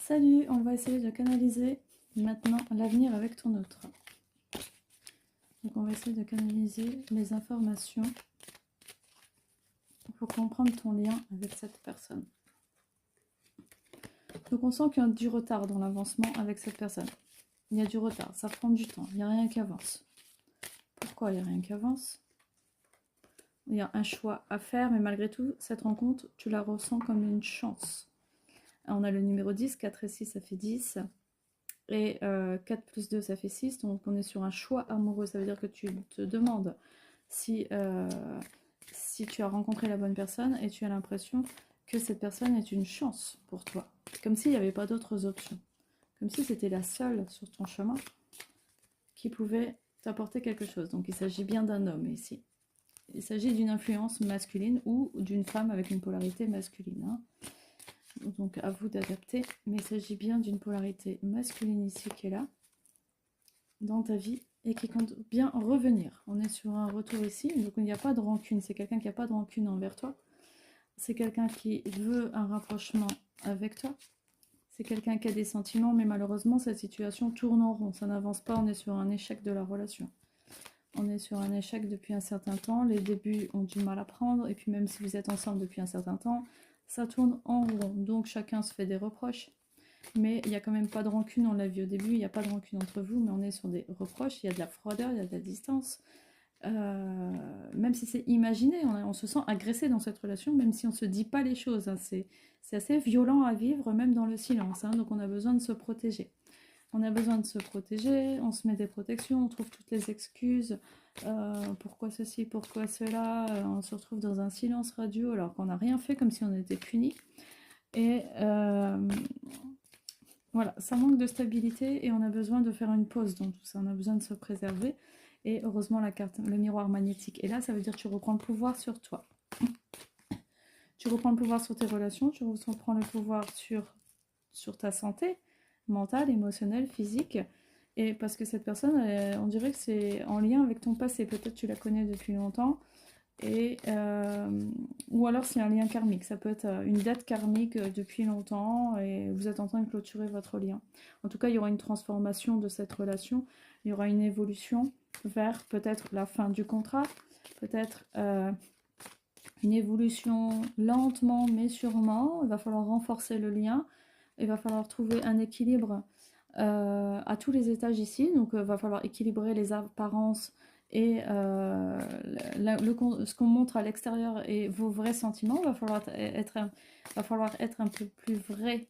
Salut, on va essayer de canaliser maintenant l'avenir avec ton autre. Donc on va essayer de canaliser les informations pour comprendre ton lien avec cette personne. Donc on sent qu'il y a du retard dans l'avancement avec cette personne. Il y a du retard, ça prend du temps, il n'y a rien qui avance. Pourquoi il n'y a rien qui avance? Il y a un choix à faire, mais malgré tout, cette rencontre, tu la ressens comme une chance. On a le numéro 10, 4 et 6, ça fait 10. Et 4 plus 2, ça fait 6. Donc on est sur un choix amoureux. Ça veut dire que tu te demandes si tu as rencontré la bonne personne et tu as l'impression que cette personne est une chance pour toi. Comme s'il n'y avait pas d'autres options. Comme si c'était la seule sur ton chemin qui pouvait t'apporter quelque chose. Donc il s'agit bien d'un homme ici. Il s'agit d'une influence masculine ou d'une femme avec une polarité masculine. Hein. Donc à vous d'adapter. Mais il s'agit bien d'une polarité masculine ici qui est là, dans ta vie, et qui compte bien revenir. On est sur un retour ici, donc il n'y a pas de rancune. C'est quelqu'un qui n'a pas de rancune envers toi. C'est quelqu'un qui veut un rapprochement avec toi. C'est quelqu'un qui a des sentiments, mais malheureusement, cette situation tourne en rond. Ça n'avance pas, on est sur un échec de la relation. On est sur un échec depuis un certain temps. Les débuts ont du mal à prendre. Et puis même si vous êtes ensemble depuis un certain temps, ça tourne en rond. Donc chacun se fait des reproches. Mais il n'y a quand même pas de rancune, on l'a vu au début. Il n'y a pas de rancune entre vous, mais on est sur des reproches. Il y a de la froideur, il y a de la distance. Même si c'est imaginé, on se sent agressé dans cette relation, même si on ne se dit pas les choses. Hein. C'est assez violent à vivre, même dans le silence. Hein. Donc on a besoin de se protéger. On a besoin de se protéger, on se met des protections, on trouve toutes les excuses, pourquoi ceci, pourquoi cela, on se retrouve dans un silence radio alors qu'on n'a rien fait, comme si on était puni. Et voilà, ça manque de stabilité et on a besoin de faire une pause dans tout ça, on a besoin de se préserver. Et heureusement la carte, le miroir magnétique est là, ça veut dire que tu reprends le pouvoir sur toi. Tu reprends le pouvoir sur tes relations, tu reprends le pouvoir sur ta santé, mentale, émotionnelle, physique, et parce que cette personne, on dirait que c'est en lien avec ton passé, peut-être tu la connais depuis longtemps, et ou alors c'est un lien karmique, ça peut être une dette karmique depuis longtemps, et vous êtes en train de clôturer votre lien. En tout cas, il y aura une transformation de cette relation, il y aura une évolution vers peut-être la fin du contrat, peut-être une évolution lentement mais sûrement, il va falloir renforcer le lien. Il va falloir trouver un équilibre à tous les étages ici. Donc, il va falloir équilibrer les apparences et ce qu'on montre à l'extérieur et vos vrais sentiments. Il va falloir être un peu plus vrai